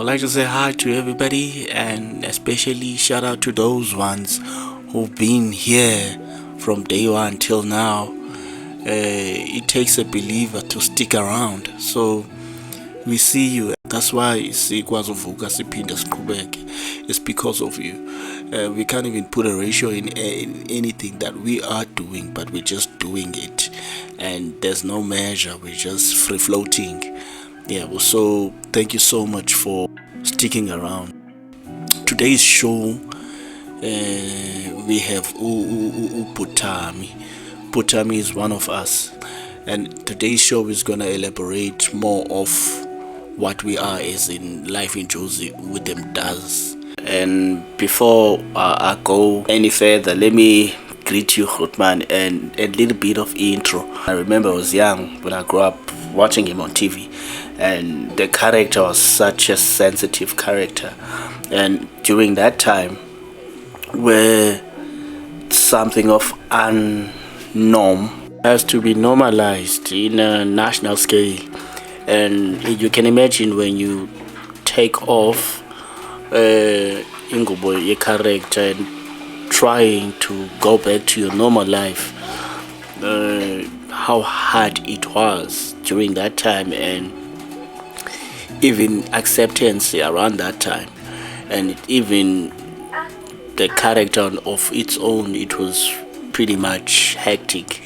would like to say hi to everybody and especially shout out to those ones who've been here from day one till now. It takes a believer to stick around. So we see you. That's why sikwazi uvuka siphinde siqhubeke. It's because of you. We can't even put a ratio in anything that we are doing, but we're just doing it, and there's no measure. We're just free floating. Yeah. Well, so thank you so much for sticking around. Today's show, we have Thami. Thami is one of us, and today's show is gonna elaborate more of what we are as in life in Jozi with them Mda'S. And before I go any further, let me greet you, Hotman, and a little bit of intro. I remember I was young when I grew up watching him on TV, and the character was such a sensitive character. And during that time, where something of unnorm has to be normalized in a national scale, and you can imagine when you take off ingubo ye character and trying to go back to your normal life, how hard it was during that time, and even acceptance around that time, and even the character of its own, it was pretty much hectic.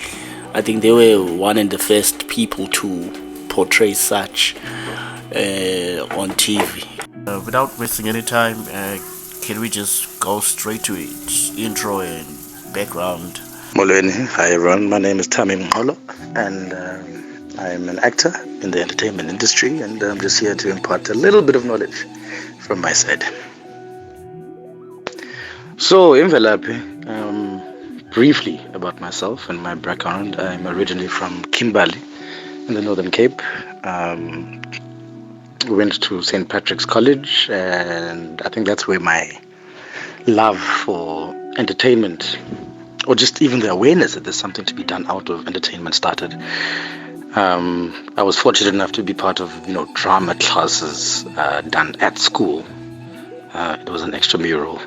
I think they were one of the first people to portray such on TV. Without wasting any time, can we just go straight to it? Intro and background. Molweni. Hi everyone, my name is Thami Mngqolo, and I'm an actor in the entertainment industry, and I'm just here to impart a little bit of knowledge from my side. So, imvelaphi, briefly about myself and my background. I'm originally from Kimberley in the Northern Cape. Went to St. Patrick's College, and I think that's where my love for entertainment, or just even the awareness that there's something to be done out of entertainment, started. I was fortunate enough to be part of drama classes done at school. It was an extramural.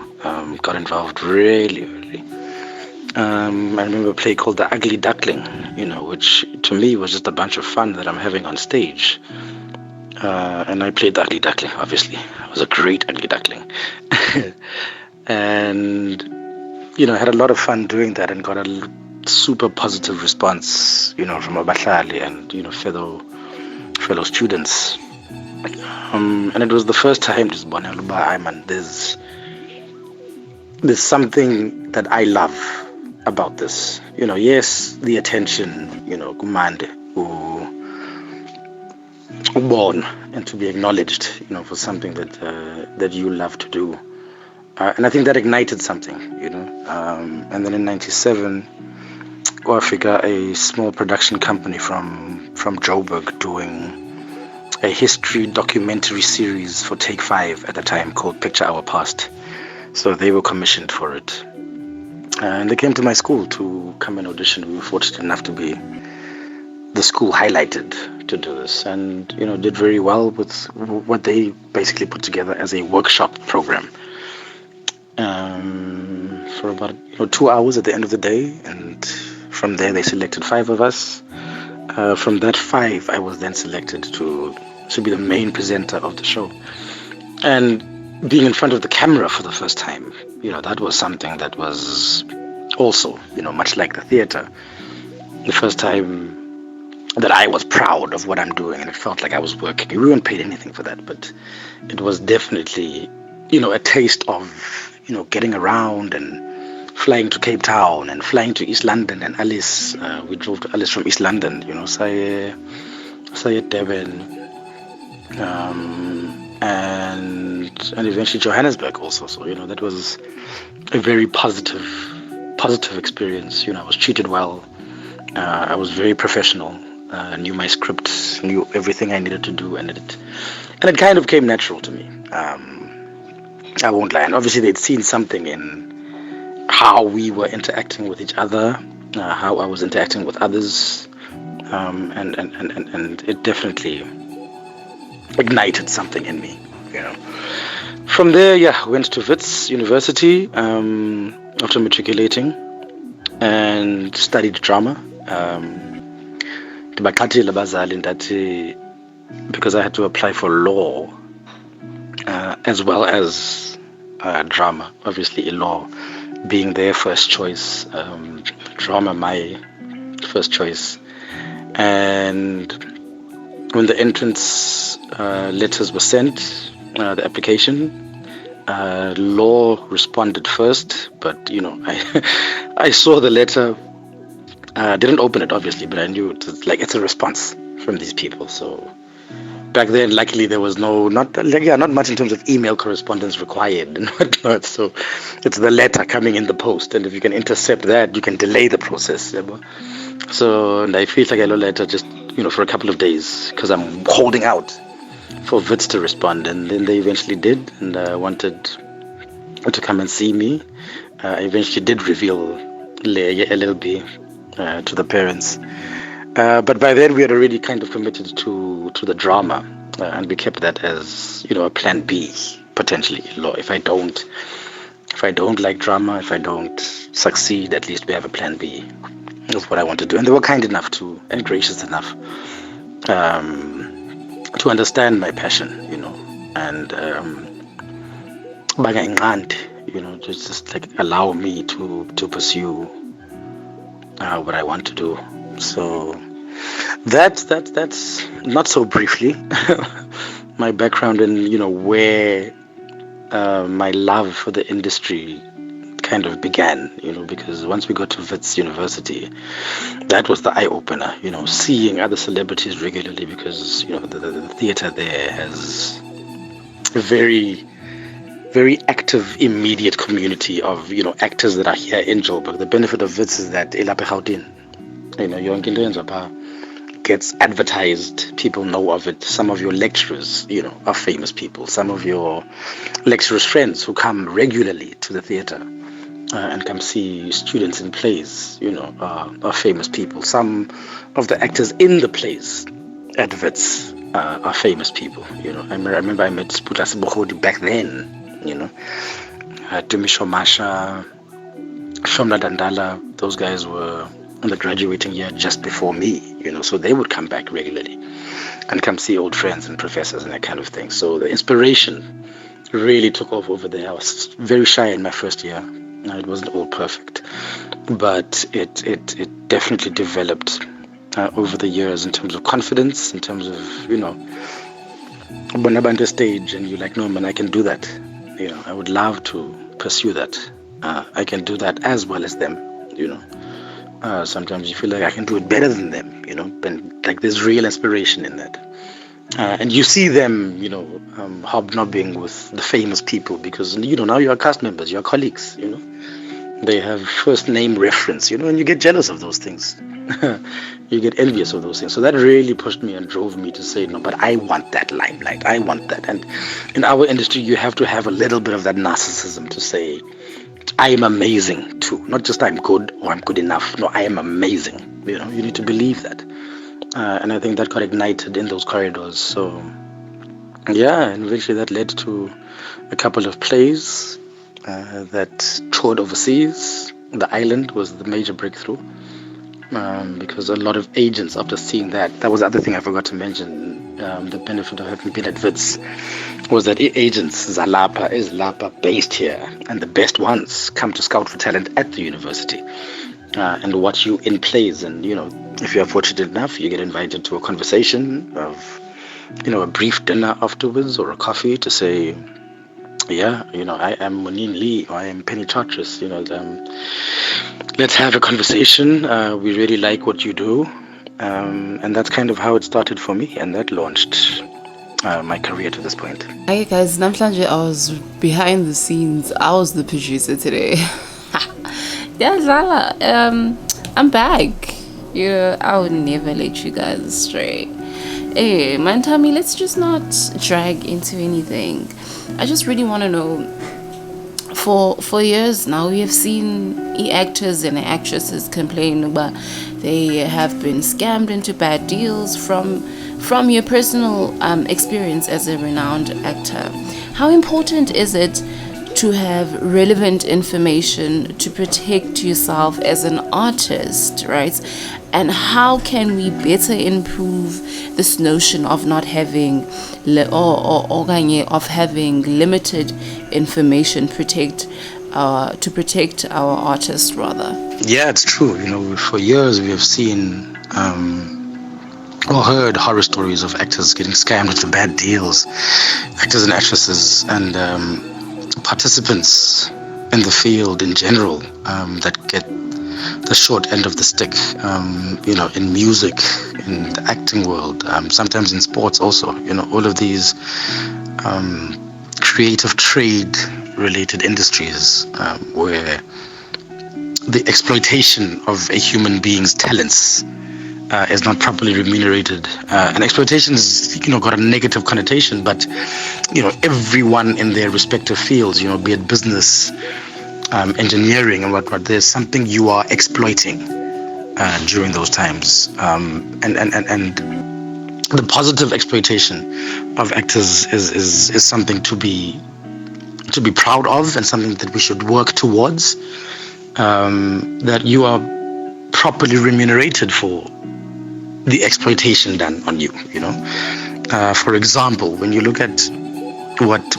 Got involved really early. I remember a play called The Ugly Duckling, which to me was just a bunch of fun that I'm having on stage. And I played the Ugly Duckling, obviously. I was a great Ugly Duckling. And, had a lot of fun doing that, and got a super positive response, from Abahlali and, fellow students. And it was the first time just there's something that I love about this. Yes, the attention, kumande, born, and to be acknowledged, for something that you love to do. And I think that ignited something, and then in 97, Africa, a small production company from Joburg, doing a history documentary series for Take 5 at the time called Picture Our Past. So they were commissioned for it. And they came to my school to come and audition. We were fortunate enough to be the school highlighted to do this, and did very well with what they basically put together as a workshop program for about 2 hours at the end of the day. And from there they selected 5 of us. From that 5, I was then selected to be the main presenter of the show, and being in front of the camera for the first time, that was something that was also, much like the theater, the first time that I was proud of what I'm doing, and it felt like I was working. We weren't paid anything for that, but it was definitely, a taste of, getting around and flying to Cape Town and flying to East London and Alice. We drove to Alice from East London, Saye Devon, and eventually Johannesburg also. So, that was a very positive experience. I was treated well. I was very professional. Knew my script, knew everything I needed to do, and it kind of came natural to me. I won't lie. And obviously they'd seen something in how we were interacting with each other, how I was interacting with others, and it definitely ignited something in me. you know. From there, yeah, went to Wits University after matriculating and studied drama. Ndibaqathile abazali ndathi because I had to apply for law as well as drama. Obviously, law being their first choice, drama my first choice. And when the entrance letters were sent, the application, law responded first, but I saw the letter. Didn't open it obviously, but I knew it's a response from these people. So back then, luckily there was not much in terms of email correspondence required and whatnot. So it's the letter coming in the post, and if you can intercept that, you can delay the process. So and I feel like I got a letter just for a couple of days because I'm holding out for Wits to respond, and then they eventually did, and wanted to come and see me. I eventually did reveal LLB to the parents, but by then we had already kind of committed to the drama, and we kept that as a plan B potentially. If I don't like drama, if I don't succeed, at least we have a plan B. That's what I want to do, and they were kind enough and gracious enough to understand my passion, and just like allow me to pursue what I want to do. So that's not so briefly my background and where my love for the industry kind of began, because once we got to Wits University, that was the eye-opener, seeing other celebrities regularly, because the theater there has a very, very active immediate community of actors that are here in Joburg. The benefit of Wits is that gets advertised, people know of it. Some of your lecturers are famous people. Some of your lecturers' friends who come regularly to the theater and come see students in plays are famous people. Some of the actors in the plays at Wits are famous people. I remember I met Sputla Sibohodi back then, Tumisho Masha, Shomla Dandala. Those guys were in the graduating year just before me, so they would come back regularly and come see old friends and professors and that kind of thing. So the inspiration really took off over there. I was very shy in my first year. It wasn't all perfect, but it definitely developed over the years in terms of confidence, in terms of when I'm on the stage and you're like, no man, I can do that. I would love to pursue that. I can do that as well as them. Sometimes you feel like I can do it better than them. And like there's real inspiration in that. And you see them, hobnobbing with the famous people because, now you are cast members, you are colleagues, They have first name reference, and you get jealous of those things. You get envious of those things. So that really pushed me and drove me to say, no, but I want that limelight. I want that. And in our industry, you have to have a little bit of that narcissism to say, I am amazing too. Not just I'm good or I'm good enough. No, I am amazing. You need to believe that. And I think that got ignited in those corridors. So, yeah, and eventually that led to a couple of plays that toured overseas. The island was the major breakthrough because a lot of agents, after seeing that was the other thing I forgot to mention. The benefit of having been at Wits was that agents, Zalapa is Lapa based here, and the best ones come to scout for talent at the university and watch you in plays. And if you're fortunate enough, you get invited to a conversation of a brief dinner afterwards or a coffee to say, yeah, I am Monin Lee or I am Penny Chartres, let's have a conversation. We really like what you do. And that's kind of how it started for me, and that launched my career to this point. Hi guys, Namhlanje I was behind the scenes. I was the producer today. Yeah, Zala, I'm back. I would never let you guys astray. Hey, man, Thami, let's just not drag into anything. I just really want to know, for years now, we have seen actors and actresses complain about they have been scammed into bad deals. From your personal experience as a renowned actor, how important is it to have relevant information to protect yourself as an artist, right? And how can we better improve this notion of not having of having limited information to protect our artists rather? Yeah, it's true. For years we have seen or heard horror stories of actors getting scammed into bad deals, actors and actresses and participants in the field in general that get the short end of the stick, in music, in the acting world, sometimes in sports also, all of these creative trade related industries where the exploitation of a human being's talents is not properly remunerated. And exploitation is, got a negative connotation, but, everyone in their respective fields, be it business, engineering and whatnot, there's something you are exploiting during those times. And the positive exploitation of actors is something to be proud of and something that we should work towards, that you are properly remunerated for the exploitation done on you. For example, when you look at what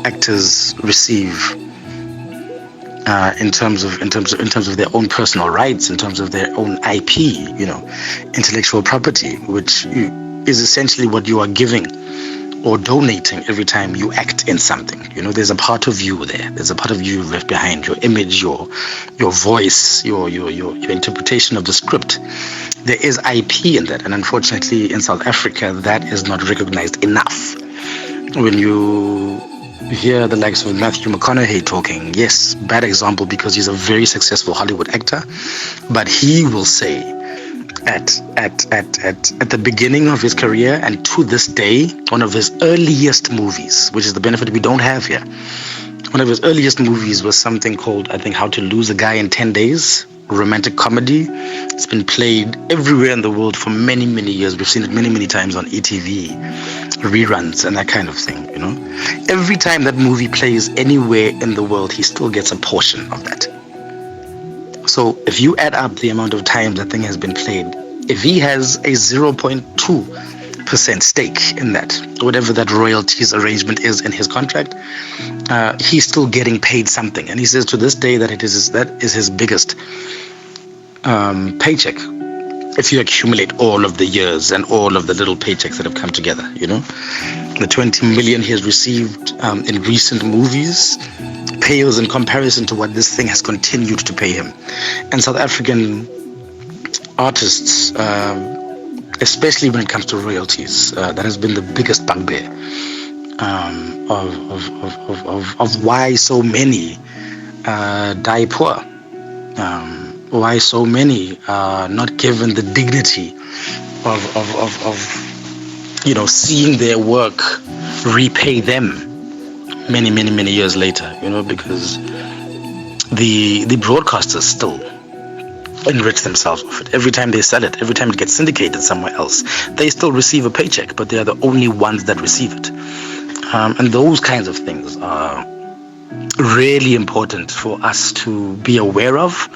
actors receive in terms of their own personal rights, in terms of their own IP, intellectual property, which is essentially what you are giving or donating every time you act in something. There's a part of you there. There's a part of you left behind, your image, your voice, your interpretation of the script. There is IP in that, and unfortunately in South Africa that is not recognized enough. When you hear the likes of Matthew McConaughey talking, yes, bad example because he's a very successful Hollywood actor, but he will say at the beginning of his career and to this day, one of his earliest movies, which is the benefit we don't have here, one of his earliest movies was something called, I think, How to Lose a Guy in 10 Days, romantic comedy. It's been played everywhere in the world for many, many years. We've seen it many, many times on ETV, reruns and that kind of thing, Every time that movie plays anywhere in the world, he still gets a portion of that. So if you add up the amount of times that thing has been played, if he has a 0.2% stake in that, whatever that royalties arrangement is in his contract, he's still getting paid something. And he says to this day that that is his biggest paycheck, if you accumulate all of the years and all of the little paychecks that have come together. The 20 million he has received in recent movies pales in comparison to what this thing has continued to pay him. And South African artists, especially when it comes to royalties, that has been the biggest bugbear of why so many die poor, why so many are not given the dignity of seeing their work repay them many years later, because the broadcasters still enrich themselves off it. Every time they sell it, every time it gets syndicated somewhere else, they still receive a paycheck, but they are the only ones that receive it. And those kinds of things are really important for us to be aware of,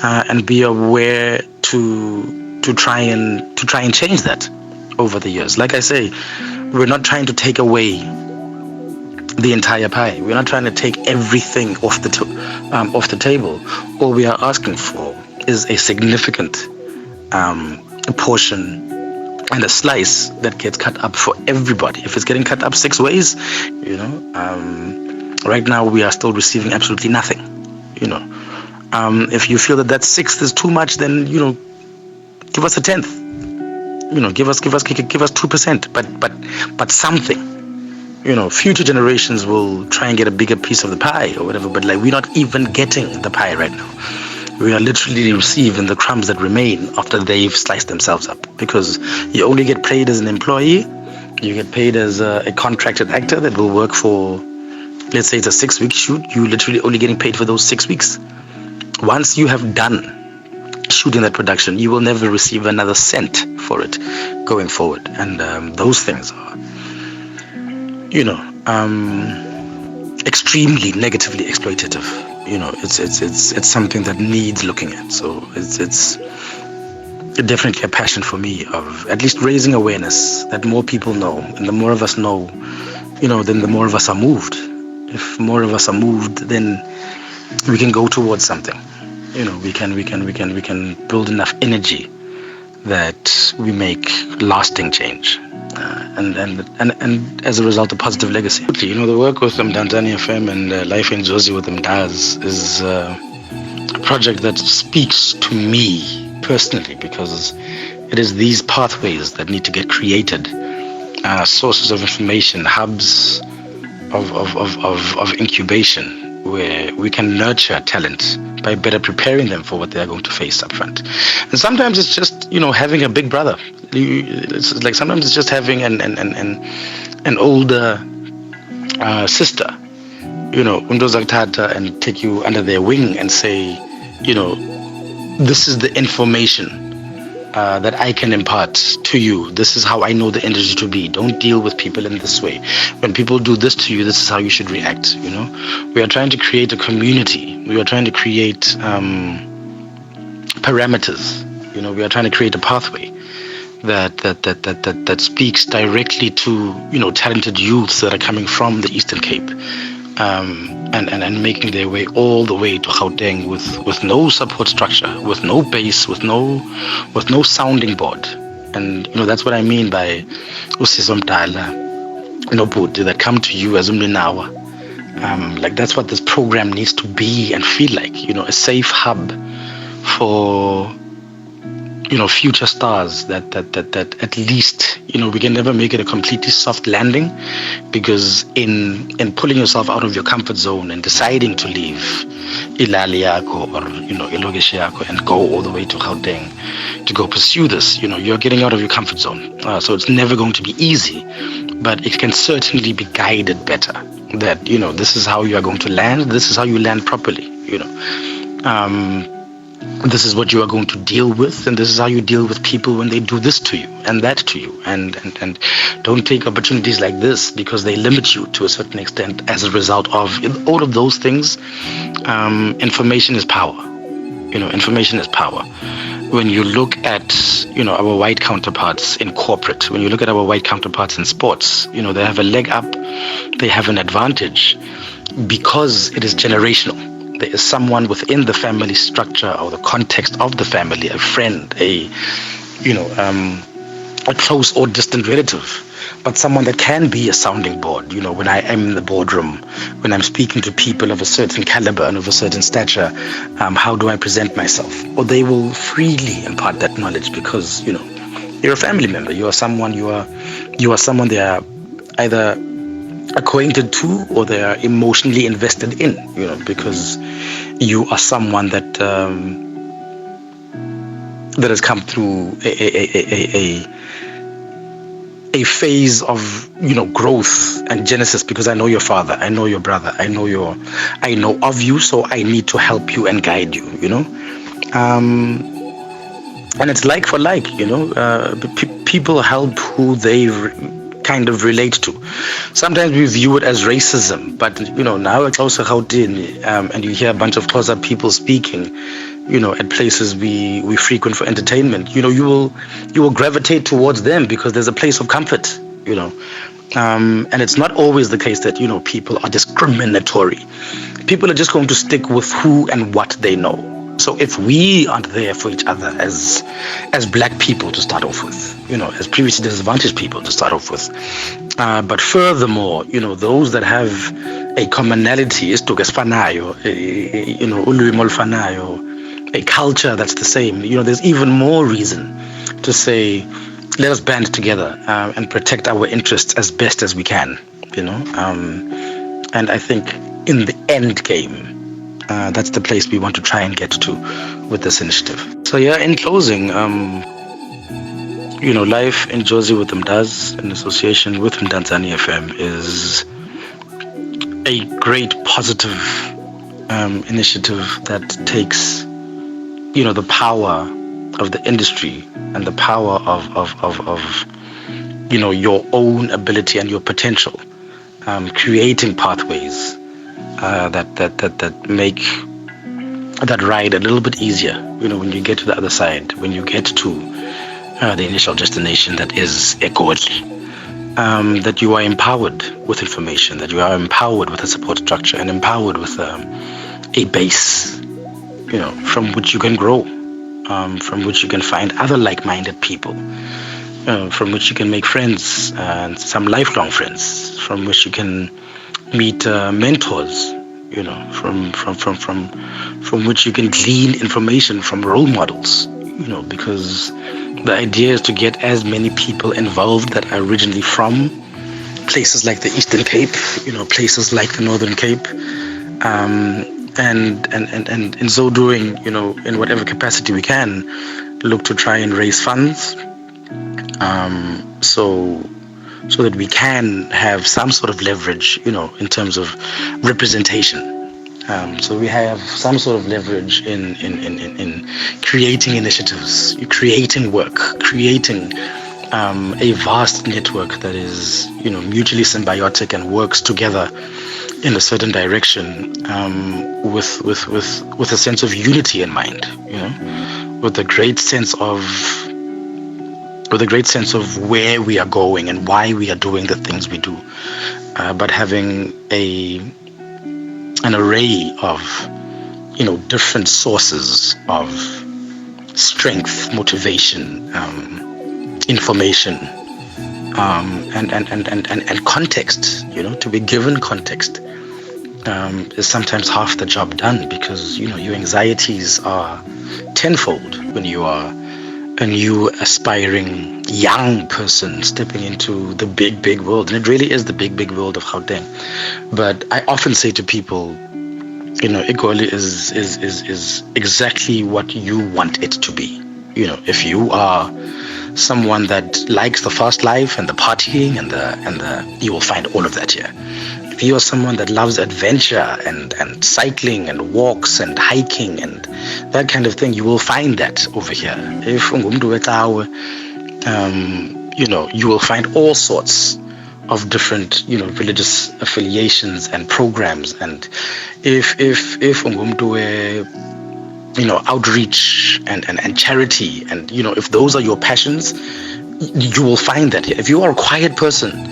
and be aware to try and change that over the years. Like I say, we're not trying to take away the entire pie. We're not trying to take everything off the table. All we are asking for is a significant portion and a slice that gets cut up for everybody. If it's getting cut up 6 ways, right now we are still receiving absolutely nothing. If you feel that 6th is too much, then give us a 10th. Give us 2%, but something. Future generations will try and get a bigger piece of the pie or whatever, but we're not even getting the pie right now. We are literally receiving the crumbs that remain after they've sliced themselves up, because you only get paid as an employee, you get paid as a contracted actor that will work for let's say it's a 6-week shoot, you're literally only getting paid for those 6 weeks. Once you have done shooting that production, you will never receive another cent for it going forward. And those things are, extremely negatively exploitative. It's something that needs looking at. So it's definitely a passion for me of at least raising awareness that more people know, and the more of us know, then the more of us are moved. If more of us are moved, then we can go towards something. We can build enough energy that we make lasting change, and as a result, a positive legacy. The work with Mda'S FM and Life in Jozi with Mda'S is a project that speaks to me personally, because it is these pathways that need to get created, sources of information, hubs of incubation, where we can nurture talent by better preparing them for what they are going to face up front. And sometimes it's just having a big brother. It's like sometimes it's just having an older sister, and take you under their wing and say, this is the information that I can impart to you. This is how I know the industry to be. Don't deal with people in this way. When people do this to you, this is how you should react. We are trying to create a community. We are trying to create parameters. We are trying to create a pathway that speaks directly to talented youths that are coming from the Eastern Cape. And making their way all the way to Gauteng with no support structure, with no base, with no sounding board. And that's what I mean by Usizwa Mdala, Bhuti, that come to you as Umlinawa. Like that's what this program needs to be and feel like, a safe hub for future stars that at least we can never make it a completely soft landing, because in pulling yourself out of your comfort zone and deciding to leave Ilali yako or ilokishi yako and go all the way to Gauteng to go pursue this, you're getting out of your comfort zone. So it's never going to be easy, but it can certainly be guided better. That this is how you are going to land. This is how you land properly. This is what you are going to deal with, and this is how you deal with people when they do this to you and that to you, and don't take opportunities like this because they limit you to a certain extent as a result of all of those things. Information is power. Information is power. When you look at our white counterparts in corporate, when you look at our white counterparts in sports, they have a leg up, they have an advantage because it is generational. There is someone within the family structure or the context of the family, a friend, a close or distant relative, but someone that can be a sounding board. When I am in the boardroom, when I'm speaking to people of a certain caliber and of a certain stature, how do I present myself? Or they will freely impart that knowledge because you're a family member. You are someone they are either acquainted to or they are emotionally invested in, because you are someone that has come through a phase of growth and genesis, because I know your father, I know your brother, I know of you, so I need to help you and guide you, and it's like for like, people help who they kind of relate to. Sometimes we view it as racism, but now it's also Gauteng, and you hear a bunch of Xhosa people speaking, at places we frequent for entertainment. You will gravitate towards them because there's a place of comfort. And it's not always the case that people are discriminatory. People are just going to stick with who and what they know. So if we aren't there for each other as black people to start off with, as previously disadvantaged people to start off with, but furthermore, those that have a commonality, a culture that's the same, there's even more reason to say, let us band together and protect our interests as best as we can, and I think in the end game, that's the place we want to try and get to with this initiative. So in closing, Life in Jozi with Mda'S in association with Mda'S FM is a great positive initiative that takes, the power of the industry and the power of your own ability and your potential, creating pathways that make that ride a little bit easier. When you get to the other side, when you get to the initial destination, that is Egoli. That you are empowered with information, that you are empowered with a support structure, and empowered with a base, from which you can grow, from which you can find other like-minded people, from which you can make friends, and some lifelong friends, from which you can meet mentors, from which you can glean information from role models, because the idea is to get as many people involved that are originally from places like the Eastern Cape, places like the Northern Cape, and in so doing, in whatever capacity we can, look to try and raise funds, so that we can have some sort of leverage, in terms of representation. So we have some sort of leverage in creating initiatives, creating work, creating a vast network that is, mutually symbiotic and works together in a certain direction, with a sense of unity in mind, with a great sense of where we are going and why we are doing the things we do, but having an array of different sources of strength, motivation, information, and context. To be given context is sometimes half the job done, because your anxieties are tenfold when you are a new aspiring young person stepping into the big world. And it really is the big world of Gauteng. But I often say to people, Egoli is exactly what you want it to be. If you are someone that likes the fast life and the partying and the you will find all of that here. If you are someone that loves adventure and cycling and walks and hiking and that kind of thing, you will find that over here. If you will find all sorts of different, religious affiliations and programs. And if outreach and charity, and if those are your passions, you will find that here. If you are a quiet person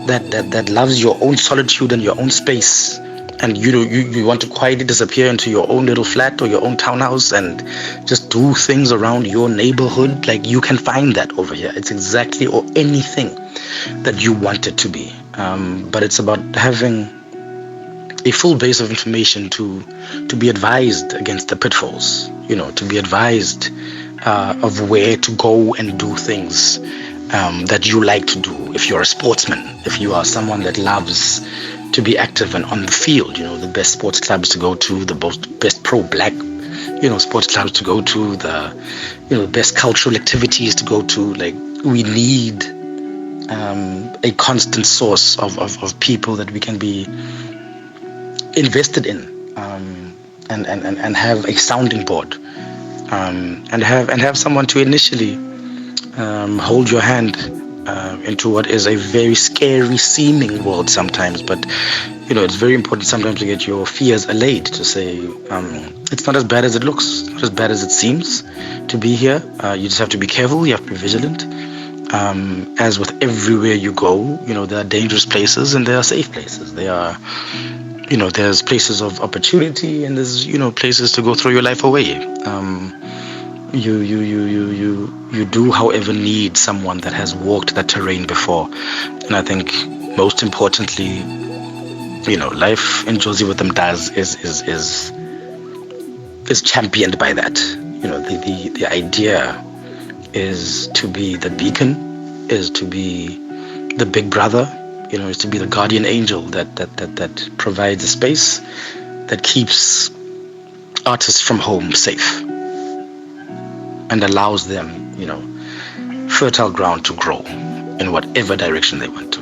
that loves your own solitude and your own space, and you want to quietly disappear into your own little flat or your own townhouse and just do things around your neighborhood, like, you can find that over here. It's exactly, or anything that you want it to be, but it's about having a full base of information to be advised against the pitfalls, to be advised of where to go and do things that you like to do. If you're a sportsman, if you are someone that loves to be active and on the field, the best sports clubs to go to, the best pro-black, sports clubs to go to, the best cultural activities to go to. Like, we need a constant source of people that we can be invested in, and have a sounding board, and have someone to initially hold your hand into what is a very scary seeming world sometimes. But it's very important sometimes to get your fears allayed, to say it's not as bad as it looks, not as bad as it seems to be here. You just have to be careful, you have to be vigilant. As with everywhere you go, there are dangerous places and there are safe places. There are there's places of opportunity, and there's places to go throw your life away. You do, however, need someone that has walked that terrain before. And I think most importantly, life in Jozi with Mda'S is championed by that. The idea is to be the beacon, is to be the big brother, is to be the guardian angel that provides a space that keeps artists from home safe and allows them, fertile ground to grow in whatever direction they want to.